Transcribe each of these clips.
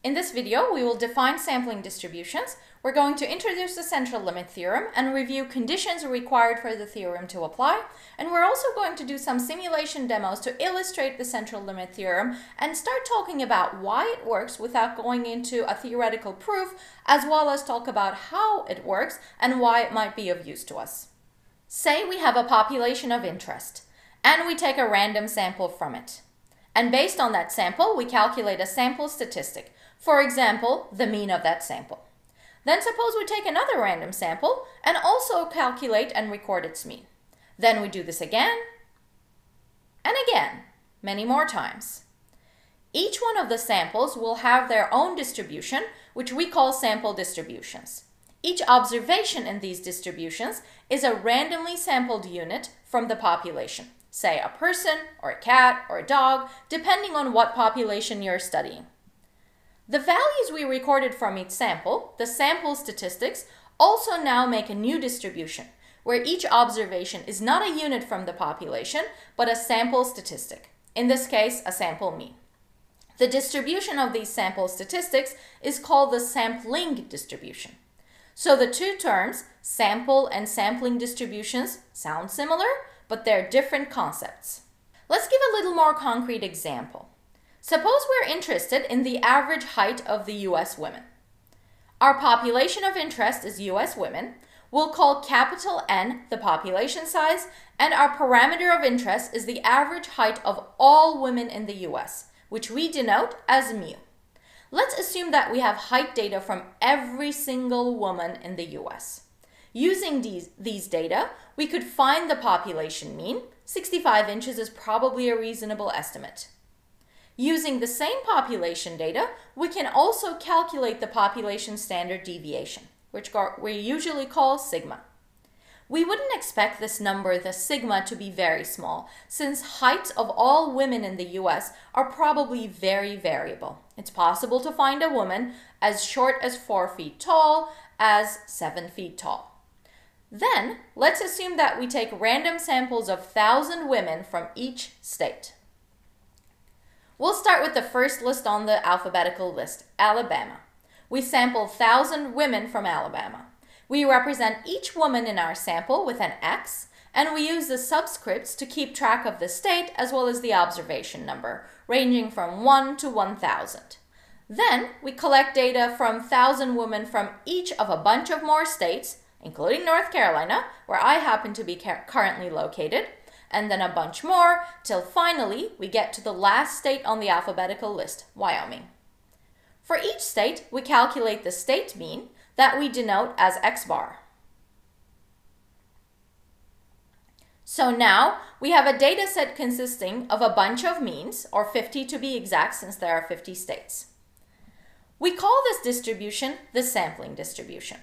In this video, we will define sampling distributions. We're going to introduce the central limit theorem and review conditions required for the theorem to apply. And we're also going to do some simulation demos to illustrate the central limit theorem and start talking about why it works without going into a theoretical proof, as well as talk about how it works and why it might be of use to us. Say we have a population of interest, and we take a random sample from it. And based on that sample, we calculate a sample statistic. For example, the mean of that sample. Then suppose we take another random sample and also calculate and record its mean. Then we do this again and again, many more times. Each one of the samples will have their own distribution, which we call sample distributions. Each observation in these distributions is a randomly sampled unit from the population, say a person or a cat or a dog, depending on what population you're studying. The values we recorded from each sample, the sample statistics, also now make a new distribution, where each observation is not a unit from the population, but a sample statistic, in this case, a sample mean. The distribution of these sample statistics is called the sampling distribution. So the two terms, sample and sampling distributions, sound similar, but they're different concepts. Let's give a little more concrete example. Suppose we're interested in the average height of the US women. Our population of interest is US women. We'll call capital N the population size, and our parameter of interest is the average height of all women in the US, which we denote as mu. Let's assume that we have height data from every single woman in the US. Using these data, we could find the population mean. 65 inches is probably a reasonable estimate. Using the same population data, we can also calculate the population standard deviation, which we usually call sigma. We wouldn't expect this number, the sigma, to be very small, since heights of all women in the US are probably very variable. It's possible to find a woman as short as 4 feet tall as 7 feet tall. Then, let's assume that we take random samples of 1,000 women from each state. We'll start with the first list on the alphabetical list, Alabama. We sample 1,000 women from Alabama. We represent each woman in our sample with an X, and we use the subscripts to keep track of the state as well as the observation number, ranging from 1 to 1,000. Then, we collect data from 1,000 women from each of a bunch of more states, including North Carolina, where I happen to be currently located, and then a bunch more, till finally we get to the last state on the alphabetical list, Wyoming. For each state, we calculate the state mean that we denote as X bar. So now we have a data set consisting of a bunch of means, or 50 to be exact since there are 50 states. We call this distribution the sampling distribution.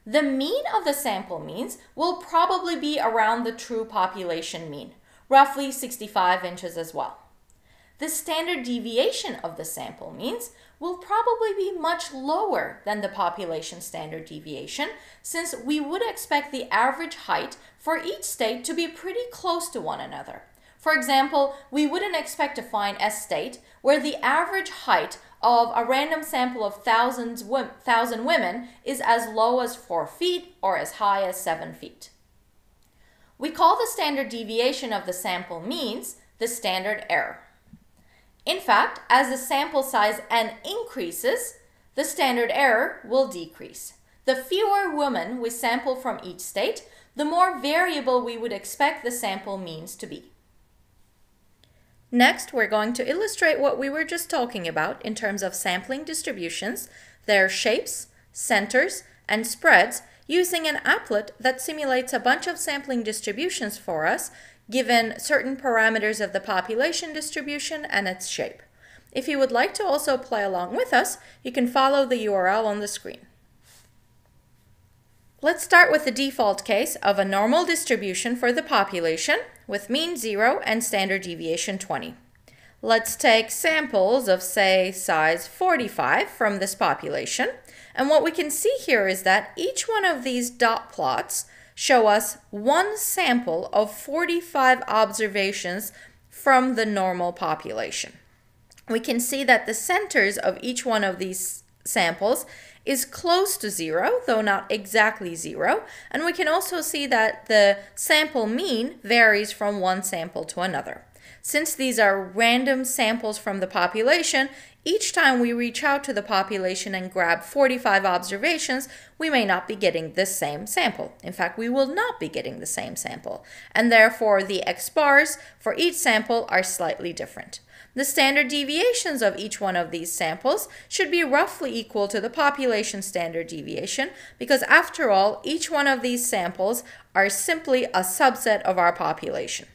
The mean of the sample means will probably be around the true population mean, roughly 65 inches as well. The standard deviation of the sample means will probably be much lower than the population standard deviation, since we would expect the average height for each state to be pretty close to one another. For example, we wouldn't expect to find a state where the average height of a random sample of 1,000 women is as low as 4 feet or as high as 7 feet. We call the standard deviation of the sample means the standard error. In fact, as the sample size n increases, the standard error will decrease. The fewer women we sample from each state, the more variable we would expect the sample means to be. Next, we're going to illustrate what we were just talking about in terms of sampling distributions, their shapes, centers, and spreads using an applet that simulates a bunch of sampling distributions for us, given certain parameters of the population distribution and its shape. If you would like to also play along with us, you can follow the URL on the screen. Let's start with the default case of a normal distribution for the population with mean 0 and standard deviation 20. Let's take samples of, say, size 45 from this population, and what we can see here is that each one of these dot plots show us one sample of 45 observations from the normal population. we can see that the centers of each one of these samples is close to 0, though not exactly 0. And we can also see that the sample mean varies from one sample to another. Since these are random samples from the population, each time we reach out to the population and grab 45 observations, we may not be getting the same sample. In fact, we will not be getting the same sample. And therefore, the X bars for each sample are slightly different. The standard deviations of each one of these samples should be roughly equal to the population standard deviation because, after all, each one of these samples are simply a subset of our population.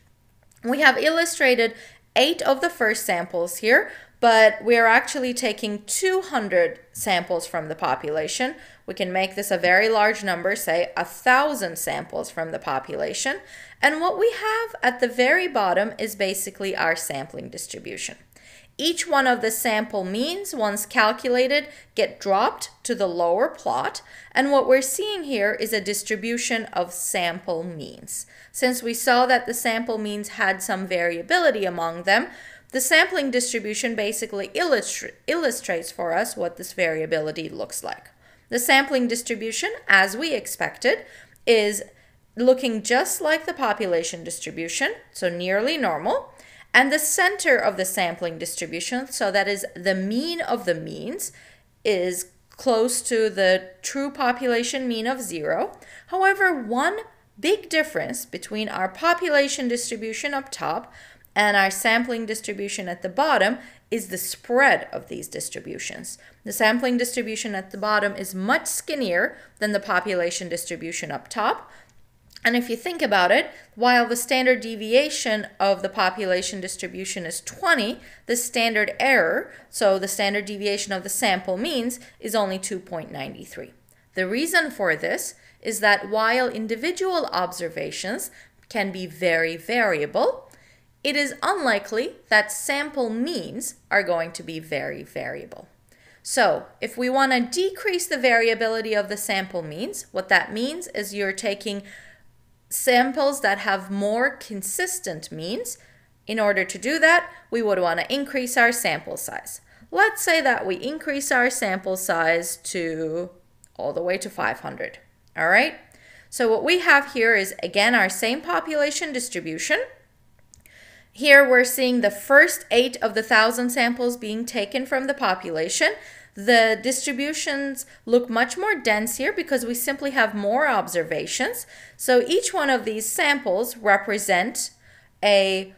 We have illustrated 8 of the first samples here, but we are actually taking 200 samples from the population. We can make this a very large number, say 1,000 samples from the population. And what we have at the very bottom is basically our sampling distribution. Each one of the sample means, once calculated, get dropped to the lower plot. And what we're seeing here is a distribution of sample means. Since we saw that the sample means had some variability among them, the sampling distribution basically illustrates for us what this variability looks like. The sampling distribution, as we expected, is looking just like the population distribution, so nearly normal. And the center of the sampling distribution, so that is the mean of the means, is close to the true population mean of 0. However, one big difference between our population distribution up top and our sampling distribution at the bottom is the spread of these distributions. The sampling distribution at the bottom is much skinnier than the population distribution up top. And if you think about it, while the standard deviation of the population distribution is 20, the standard error, so the standard deviation of the sample means, is only 2.93. The reason for this is that while individual observations can be very variable, it is unlikely that sample means are going to be very variable. So if we want to decrease the variability of the sample means, what that means is you're taking samples that have more consistent means. In order to do that, we would want to increase our sample size. Let's say that we increase our sample size to all the way to 500. All right? So what we have here is, again, our same population distribution. Here we're seeing the first 8 of the 1,000 samples being taken from the population. The distributions look much more dense here because we simply have more observations. So each one of these samples represent a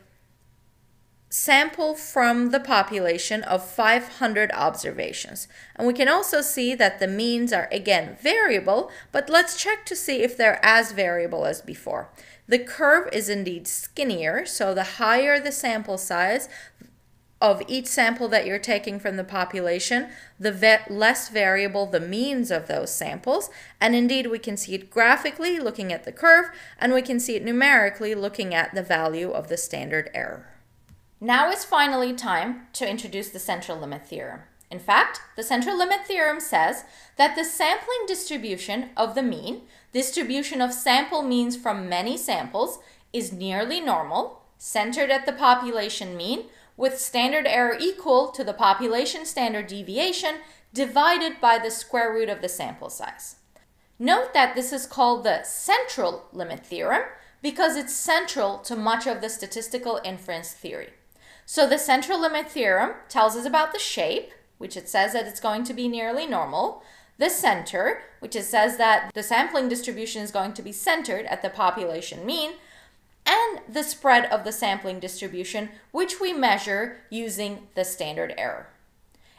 sample from the population of 500 observations. And we can also see that the means are, again, variable, but let's check to see if they're as variable as before. The curve is indeed skinnier, so the higher the sample size of each sample that you're taking from the population, the less variable the means of those samples. And indeed, we can see it graphically looking at the curve, and we can see it numerically looking at the value of the standard error. Now is finally time to introduce the central limit theorem. In fact, the central limit theorem says that the sampling distribution of the mean, distribution of sample means from many samples, is nearly normal, centered at the population mean, with standard error equal to the population standard deviation divided by the square root of the sample size. Note that this is called the central limit theorem because it's central to much of the statistical inference theory. So the central limit theorem tells us about the shape, which it says that it's going to be nearly normal, the center, which it says that the sampling distribution is going to be centered at the population mean, and the spread of the sampling distribution, which we measure using the standard error.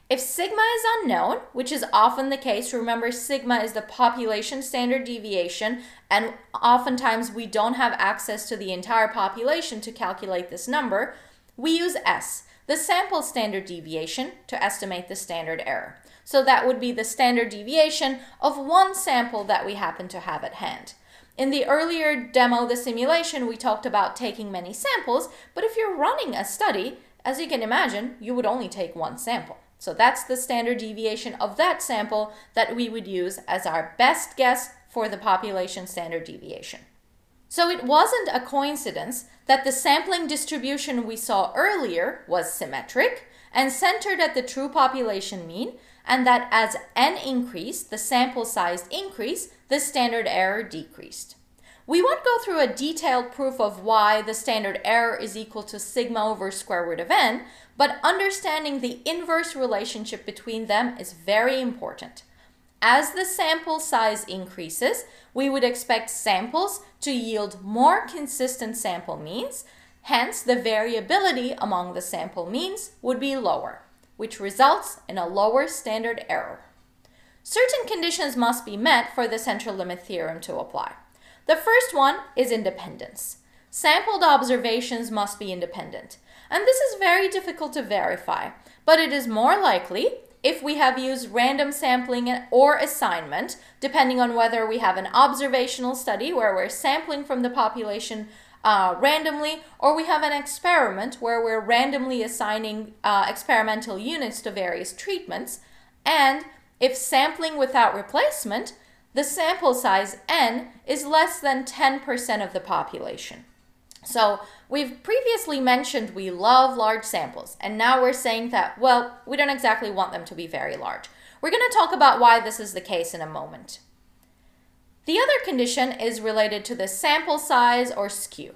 If sigma is unknown, which is often the case, remember sigma is the population standard deviation, and oftentimes we don't have access to the entire population to calculate this number, we use S, the sample standard deviation, to estimate the standard error. So that would be the standard deviation of one sample that we happen to have at hand. In the earlier demo, the simulation, we talked about taking many samples, but if you're running a study, as you can imagine, you would only take one sample. So that's the standard deviation of that sample that we would use as our best guess for the population standard deviation. So it wasn't a coincidence that the sampling distribution we saw earlier was symmetric, and centered at the true population mean, and that as n increased, the sample size increased, the standard error decreased. We won't go through a detailed proof of why the standard error is equal to sigma over square root of n, but understanding the inverse relationship between them is very important. As the sample size increases, we would expect samples to yield more consistent sample means, hence the variability among the sample means would be lower, which results in a lower standard error. Certain conditions must be met for the central limit theorem to apply. The first one is independence. Sampled observations must be independent, and this is very difficult to verify, but it is more likely if we have used random sampling or assignment, depending on whether we have an observational study where we're sampling from the population randomly, or we have an experiment where we're randomly assigning experimental units to various treatments, and if sampling without replacement, the sample size n is less than 10% of the population. So we've previously mentioned we love large samples, and now we're saying that, well, we don't exactly want them to be very large. We're going to talk about why this is the case in a moment. The other condition is related to the sample size or skew.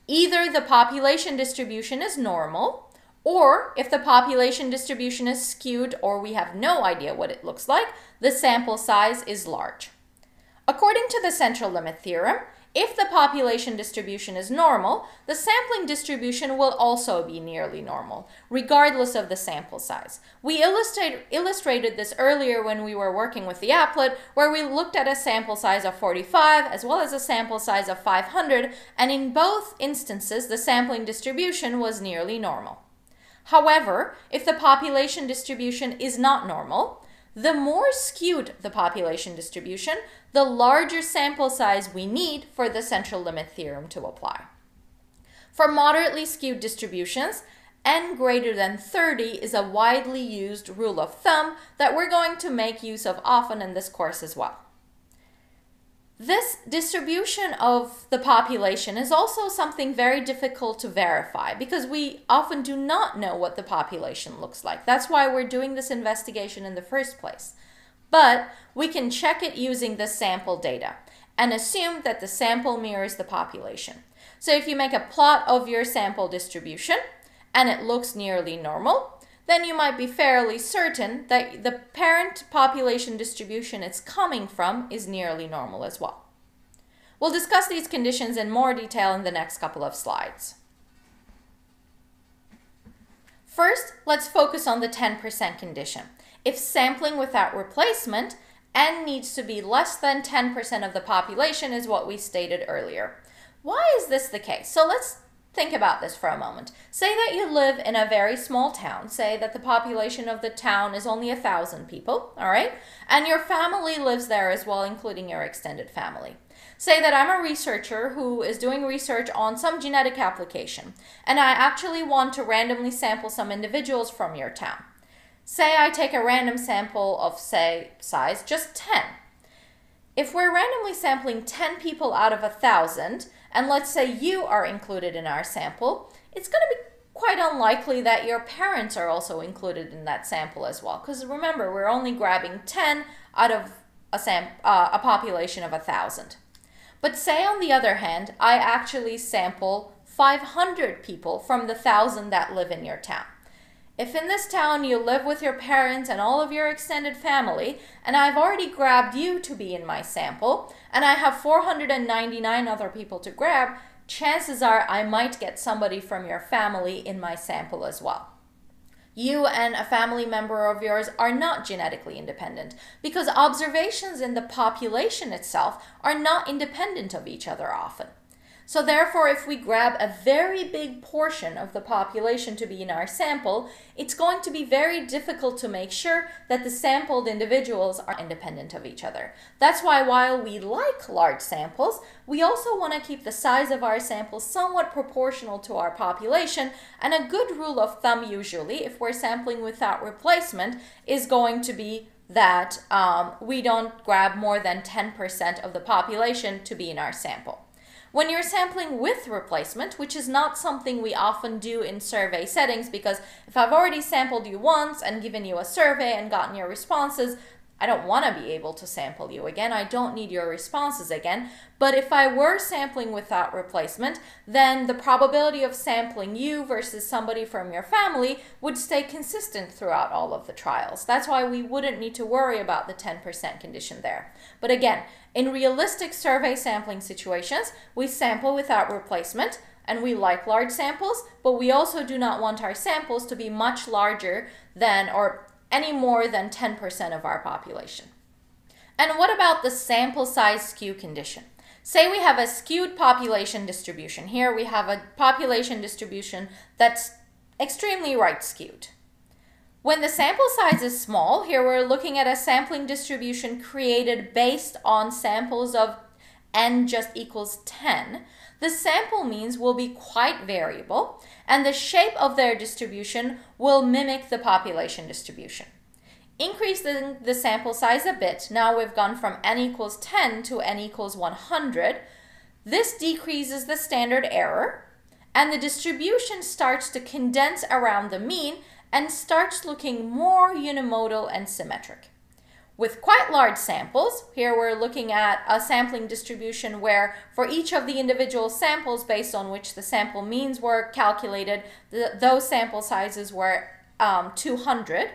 Either the population distribution is normal, or if the population distribution is skewed or we have no idea what it looks like, the sample size is large. According to the central limit theorem, if the population distribution is normal, the sampling distribution will also be nearly normal, regardless of the sample size. We illustrated this earlier when we were working with the applet, where we looked at a sample size of 45 as well as a sample size of 500, and in both instances, the sampling distribution was nearly normal. However, if the population distribution is not normal, the more skewed the population distribution, the larger sample size we need for the central limit theorem to apply. For moderately skewed distributions, n greater than 30 is a widely used rule of thumb that we're going to make use of often in this course as well. This distribution of the population is also something very difficult to verify because we often do not know what the population looks like. That's why we're doing this investigation in the first place. But we can check it using the sample data and assume that the sample mirrors the population. So if you make a plot of your sample distribution and it looks nearly normal, then you might be fairly certain that the parent population distribution it's coming from is nearly normal as well. We'll discuss these conditions in more detail in the next couple of slides. First, let's focus on the 10% condition. If sampling without replacement, n needs to be less than 10% of the population is what we stated earlier. Why is this the case? So let's think about this for a moment. Say that you live in a very small town. Say that the population of the town is only 1,000 people, all right? And your family lives there as well, including your extended family. Say that I'm a researcher who is doing research on some genetic application, and I actually want to randomly sample some individuals from your town. Say I take a random sample of, say, size just 10. If we're randomly sampling 10 people out of 1,000, and let's say you are included in our sample, it's going to be quite unlikely that your parents are also included in that sample as well. Because remember, we're only grabbing 10 out of a population of 1,000. But say on the other hand, I actually sample 500 people from the 1,000 that live in your town. If in this town you live with your parents and all of your extended family, and I've already grabbed you to be in my sample, and I have 499 other people to grab, chances are I might get somebody from your family in my sample as well. You and a family member of yours are not genetically independent because observations in the population itself are not independent of each other often. So therefore, if we grab a very big portion of the population to be in our sample, it's going to be very difficult to make sure that the sampled individuals are independent of each other. That's why while we like large samples, we also want to keep the size of our sample somewhat proportional to our population, and a good rule of thumb usually, if we're sampling without replacement, is going to be that we don't grab more than 10% of the population to be in our sample. When you're sampling with replacement, which is not something we often do in survey settings, because if I've already sampled you once and given you a survey and gotten your responses, I don't want to be able to sample you again. I don't need your responses again. But if I were sampling without replacement, then the probability of sampling you versus somebody from your family would stay consistent throughout all of the trials. That's why we wouldn't need to worry about the 10% condition there. But again, in realistic survey sampling situations, we sample without replacement, and we like large samples, but we also do not want our samples to be much larger than or any more than 10% of our population. And what about the sample size skew condition? Say we have a skewed population distribution. Here we have a population distribution that's extremely right skewed. When the sample size is small, here we're looking at a sampling distribution created based on samples of n just equals 10. The sample means will be quite variable, and the shape of their distribution will mimic the population distribution. Increasing the sample size a bit, now we've gone from n equals 10 to n equals 100. This decreases the standard error, and the distribution starts to condense around the mean and starts looking more unimodal and symmetric. With quite large samples, here we're looking at a sampling distribution where for each of the individual samples based on which the sample means were calculated, those sample sizes were 200.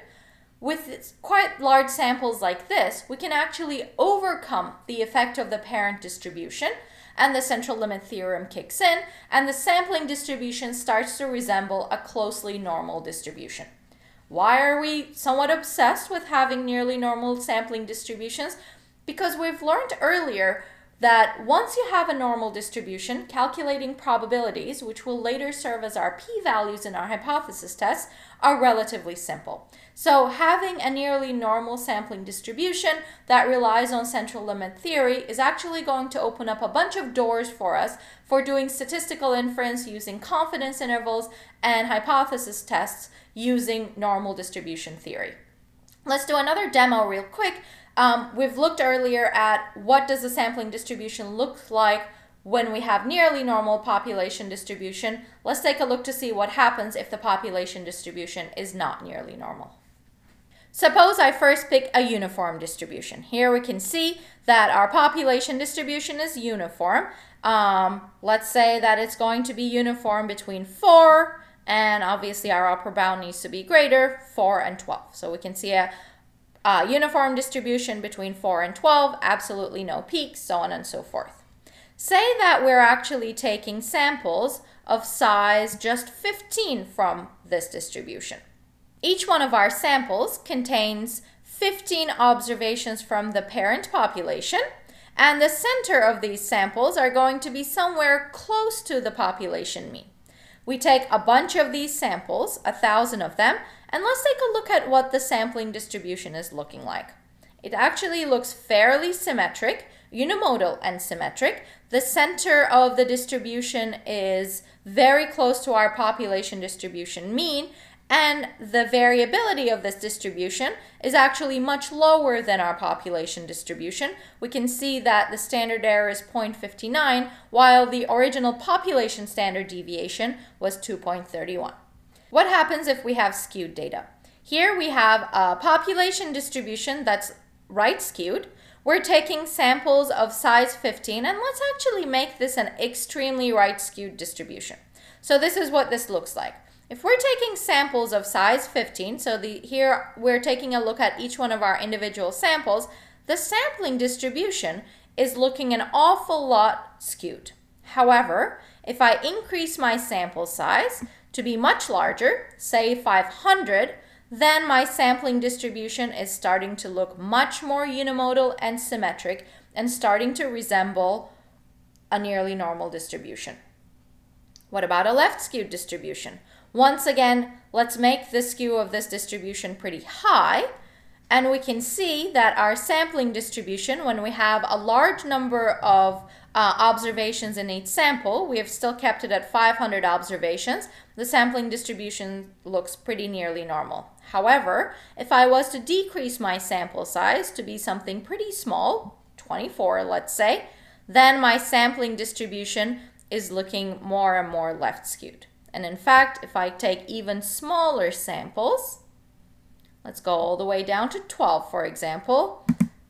With quite large samples like this, we can actually overcome the effect of the parent distribution, and the central limit theorem kicks in, and the sampling distribution starts to resemble a closely normal distribution. Why are we somewhat obsessed with having nearly normal sampling distributions? Because we've learned earlier that once you have a normal distribution, calculating probabilities, which will later serve as our p-values in our hypothesis tests, are relatively simple. So having a nearly normal sampling distribution that relies on central limit theory is actually going to open up a bunch of doors for us for doing statistical inference using confidence intervals and hypothesis tests using normal distribution theory. Let's do another demo real quick. We've looked earlier at what does the sampling distribution look like when we have nearly normal population distribution. Let's take a look to see what happens if the population distribution is not nearly normal. Suppose I first pick a uniform distribution. Here we can see that our population distribution is uniform. Let's say that it's going to be uniform between 4 and obviously our upper bound needs to be greater, 4 and 12. So we can see a uniform distribution between 4 and 12, absolutely no peaks, so on and so forth. Say that we're actually taking samples of size just 15 from this distribution. Each one of our samples contains 15 observations from the parent population, and the center of these samples are going to be somewhere close to the population mean. We take a bunch of these samples, 1,000 of them, and let's take a look at what the sampling distribution is looking like. It actually looks fairly symmetric, unimodal and symmetric. The center of the distribution is very close to our population distribution mean, and the variability of this distribution is actually much lower than our population distribution. We can see that the standard error is 0.59, while the original population standard deviation was 2.31. What happens if we have skewed data? Here we have a population distribution that's right skewed. We're taking samples of size 15, and let's actually make this an extremely right skewed distribution. So this is what this looks like. If we're taking samples of size 15, so here we're taking a look at each one of our individual samples, the sampling distribution is looking an awful lot skewed. However, if I increase my sample size to be much larger, say 500, then my sampling distribution is starting to look much more unimodal and symmetric and starting to resemble a nearly normal distribution. What about a left skewed distribution? Once again, let's make the skew of this distribution pretty high, and we can see that our sampling distribution, when we have a large number of observations in each sample, we have still kept it at 500 observations, the sampling distribution looks pretty nearly normal. However, if I was to decrease my sample size to be something pretty small, 24 let's say, then my sampling distribution is looking more and more left skewed. And in fact, if I take even smaller samples, let's go all the way down to 12, for example,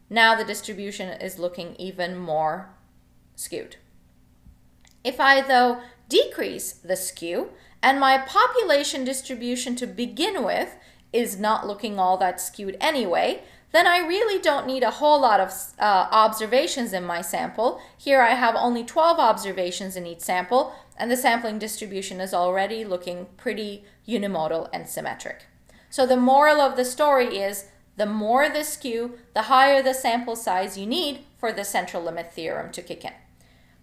now the distribution is looking even more skewed. If I, though, decrease the skew, and my population distribution to begin with is not looking all that skewed anyway, then I really don't need a whole lot of observations in my sample. Here I have only 12 observations in each sample, and the sampling distribution is already looking pretty unimodal and symmetric. So the moral of the story is, the more the skew, the higher the sample size you need for the central limit theorem to kick in.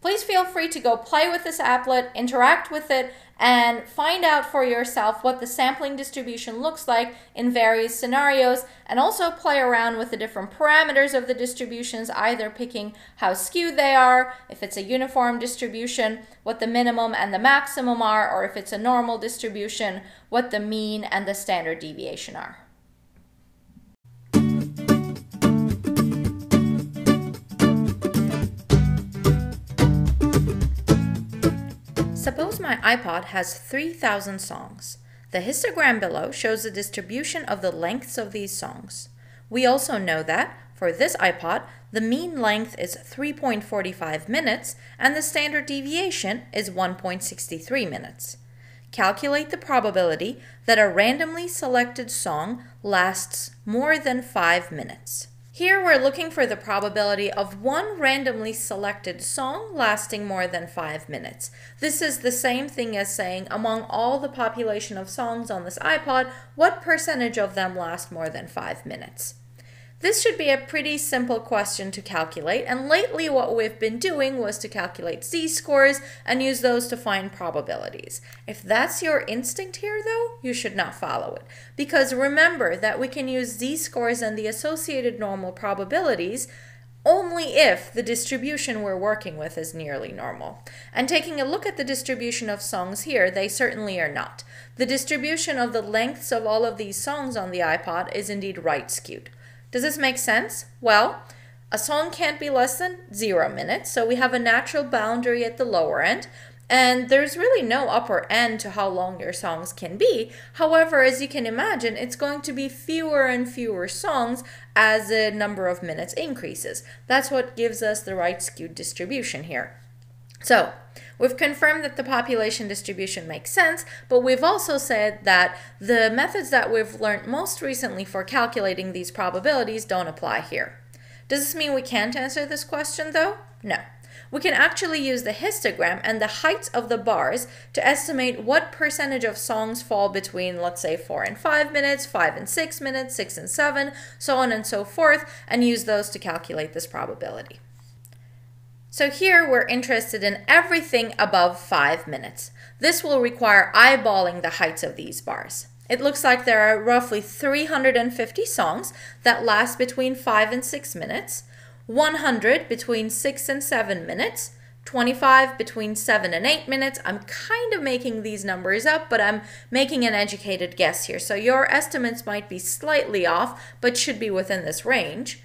Please feel free to go play with this applet, interact with it, and find out for yourself what the sampling distribution looks like in various scenarios, and also play around with the different parameters of the distributions, either picking how skewed they are, if it's a uniform distribution, what the minimum and the maximum are, or if it's a normal distribution, what the mean and the standard deviation are. Suppose my iPod has 3,000 songs. The histogram below shows the distribution of the lengths of these songs. We also know that, for this iPod, the mean length is 3.45 minutes and the standard deviation is 1.63 minutes. Calculate the probability that a randomly selected song lasts more than 5 minutes. Here we're looking for the probability of one randomly selected song lasting more than 5 minutes. This is the same thing as saying among all the population of songs on this iPod, what percentage of them last more than 5 minutes? This should be a pretty simple question to calculate, and lately what we've been doing was to calculate z-scores and use those to find probabilities. If that's your instinct here though, you should not follow it. Because remember that we can use z-scores and the associated normal probabilities only if the distribution we're working with is nearly normal. And taking a look at the distribution of songs here, they certainly are not. The distribution of the lengths of all of these songs on the iPod is indeed right skewed. Does this make sense? Well, a song can't be less than 0 minutes, so we have a natural boundary at the lower end, and there's really no upper end to how long your songs can be. However, as you can imagine, it's going to be fewer and fewer songs as the number of minutes increases. That's what gives us the right skewed distribution here. So, we've confirmed that the population distribution makes sense, but we've also said that the methods that we've learned most recently for calculating these probabilities don't apply here. Does this mean we can't answer this question though? No. We can actually use the histogram and the heights of the bars to estimate what percentage of songs fall between, let's say, 4 and 5 minutes, 5 and 6 minutes, 6 and 7, so on and so forth, and use those to calculate this probability. So here we're interested in everything above 5 minutes. This will require eyeballing the heights of these bars. It looks like there are roughly 350 songs that last between 5 and 6 minutes, 100 between 6 and 7 minutes, 25 between 7 and 8 minutes. I'm kind of making these numbers up, but I'm making an educated guess here. So your estimates might be slightly off, but should be within this range.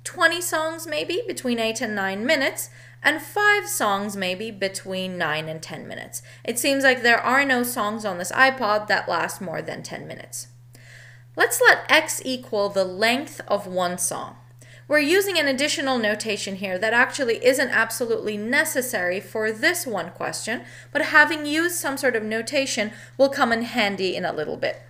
20 songs maybe between 8 and 9 minutes, and 5 songs maybe between 9 and 10 minutes. It seems like there are no songs on this iPod that last more than 10 minutes. Let's let x equal the length of one song. We're using an additional notation here that actually isn't absolutely necessary for this one question, but having used some sort of notation will come in handy in a little bit.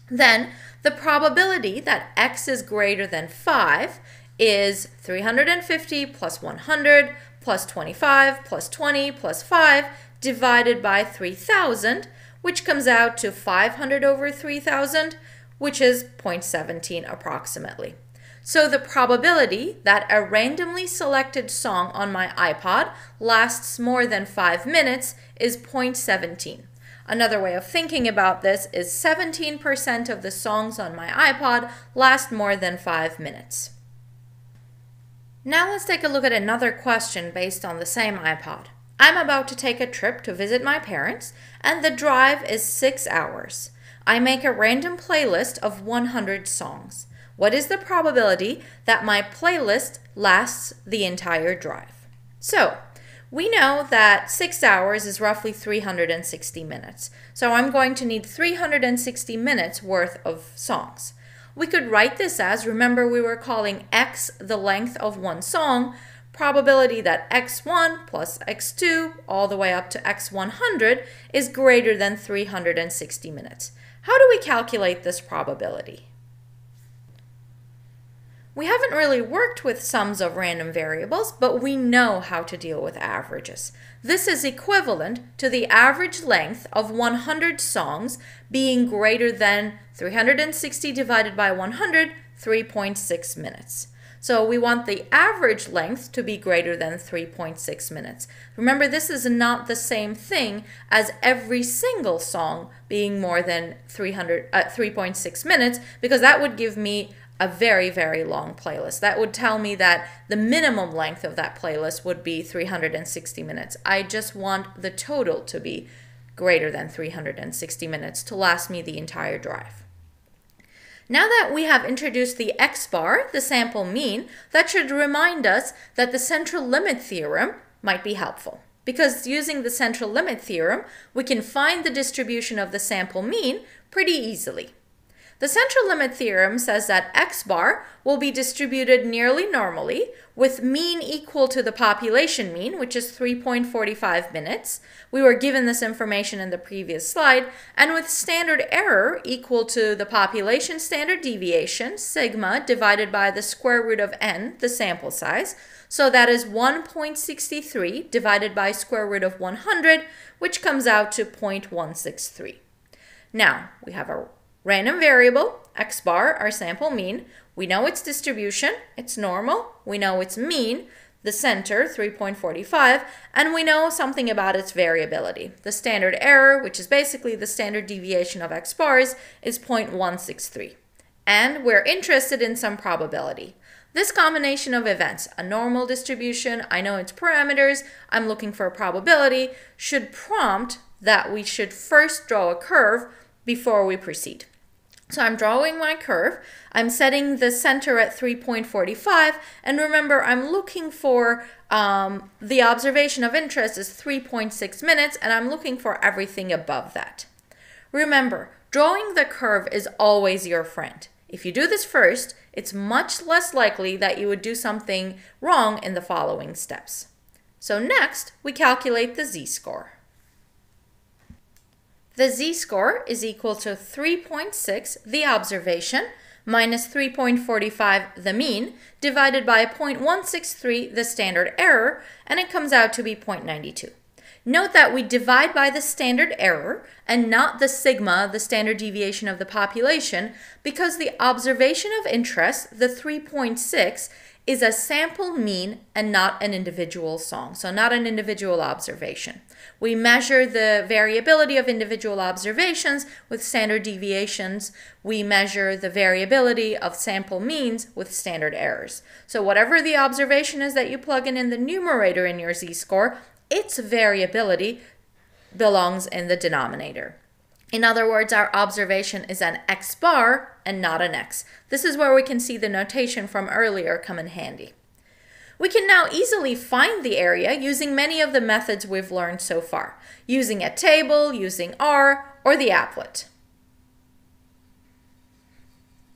Then, the probability that x is greater than 5 is 350 plus 100 plus 25 plus 20 plus 5 divided by 3,000, which comes out to 500 over 3,000, which is 0.17 approximately. So the probability that a randomly selected song on my iPod lasts more than 5 minutes is 0.17. Another way of thinking about this is 17% of the songs on my iPod last more than 5 minutes. Now let's take a look at another question based on the same iPod. I'm about to take a trip to visit my parents, and the drive is 6 hours. I make a random playlist of 100 songs. What is the probability that my playlist lasts the entire drive? So we know that 6 hours is roughly 360 minutes. So I'm going to need 360 minutes worth of songs. We could write this as, remember we were calling x the length of one song, probability that x1 plus x2 all the way up to x100 is greater than 360 minutes. How do we calculate this probability? We haven't really worked with sums of random variables, but we know how to deal with averages. This is equivalent to the average length of 100 songs being greater than 360 divided by 100, 3.6 minutes. So we want the average length to be greater than 3.6 minutes. Remember, this is not the same thing as every single song being more than 3.6 minutes, because that would give me a very, very long playlist. That would tell me that the minimum length of that playlist would be 360 minutes. I just want the total to be greater than 360 minutes to last me the entire drive. Now that we have introduced the x-bar, the sample mean, that should remind us that the central limit theorem might be helpful. Because using the central limit theorem, we can find the distribution of the sample mean pretty easily. The central limit theorem says that x-bar will be distributed nearly normally with mean equal to the population mean, which is 3.45 minutes. We were given this information in the previous slide, and with standard error equal to the population standard deviation, sigma, divided by the square root of n, the sample size. So that is 1.63 divided by square root of 100, which comes out to 0.163. Now, we have a random variable, x-bar, our sample mean. We know its distribution, it's normal. We know its mean, the center, 3.45, and we know something about its variability. The standard error, which is basically the standard deviation of x-bars, is 0.163. And we're interested in some probability. This combination of events, a normal distribution, I know its parameters, I'm looking for a probability, should prompt that we should first draw a curve before we proceed. So I'm drawing my curve, I'm setting the center at 3.45, and remember I'm looking for the observation of interest is 3.6 minutes, and I'm looking for everything above that. Remember, drawing the curve is always your friend. If you do this first, it's much less likely that you would do something wrong in the following steps. So next, we calculate the z-score. The z-score is equal to 3.6, the observation, minus 3.45, the mean, divided by 0.163, the standard error, and it comes out to be 0.92. Note that we divide by the standard error and not the sigma, the standard deviation of the population, because the observation of interest, the 3.6, is a sample mean and not an individual song, so not an individual observation. We measure the variability of individual observations with standard deviations. We measure the variability of sample means with standard errors. So whatever the observation is that you plug in the numerator in your z-score, its variability belongs in the denominator. In other words, our observation is an x-bar and not an x. This is where we can see the notation from earlier come in handy. We can now easily find the area using many of the methods we've learned so far, using a table, using R, or the applet.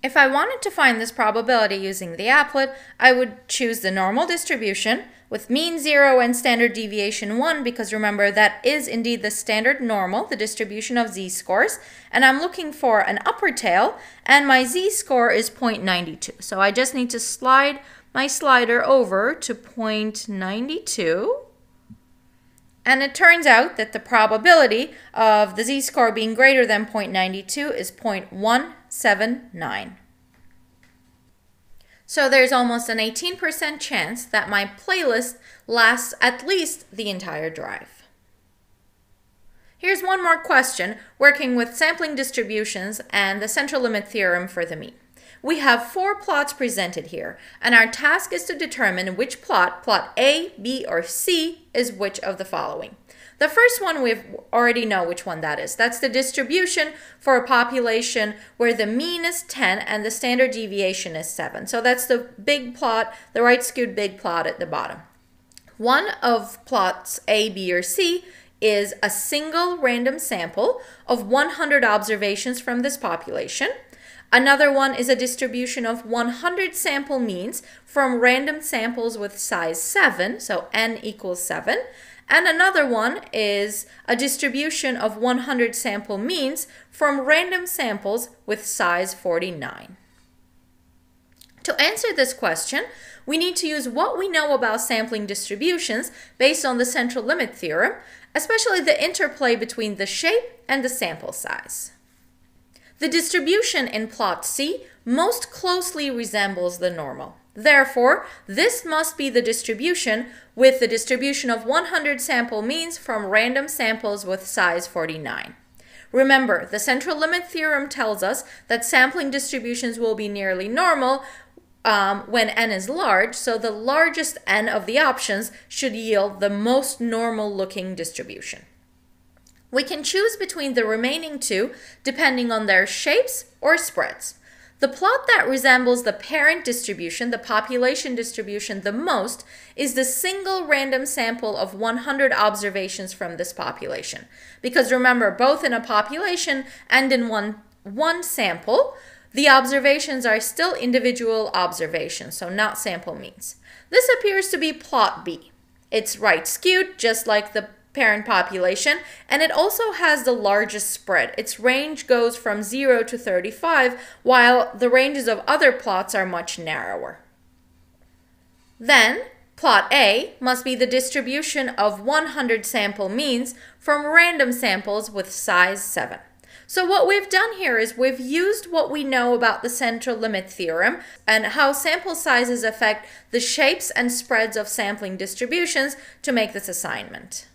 If I wanted to find this probability using the applet, I would choose the normal distribution with mean 0 and standard deviation 1, because remember that is indeed the standard normal, the distribution of z-scores, and I'm looking for an upper tail, and my z-score is 0.92. So I just need to slide my slider over to 0.92, and it turns out that the probability of the z-score being greater than 0.92 is 0.179. So there's almost an 18% chance that my playlist lasts at least the entire drive. Here's one more question working with sampling distributions and the central limit theorem for the mean. We have 4 plots presented here, and our task is to determine which plot A, B, or C, is which of the following. The first one we already know which one that is. That's the distribution for a population where the mean is 10 and the standard deviation is 7. So that's the big plot, the right skewed big plot at the bottom. One of plots A, B, or C is a single random sample of 100 observations from this population. Another one is a distribution of 100 sample means from random samples with size 7, so n equals 7. And another one is a distribution of 100 sample means from random samples with size 49. To answer this question, we need to use what we know about sampling distributions based on the central limit theorem, especially the interplay between the shape and the sample size. The distribution in plot C most closely resembles the normal. Therefore, this must be the distribution with the distribution of 100 sample means from random samples with size 49. Remember, the central limit theorem tells us that sampling distributions will be nearly normal when n is large, so the largest n of the options should yield the most normal looking distribution. We can choose between the remaining two depending on their shapes or spreads. The plot that resembles the parent distribution, the population distribution, the most is the single random sample of 100 observations from this population. Because remember, both in a population and in one sample, the observations are still individual observations, so not sample means. This appears to be plot B. It's right skewed, just like the parent population, and it also has the largest spread. Its range goes from 0 to 35, while the ranges of other plots are much narrower. Then, plot A must be the distribution of 100 sample means from random samples with size 7. So what we've done here is we've used what we know about the central limit theorem and how sample sizes affect the shapes and spreads of sampling distributions to make this assignment.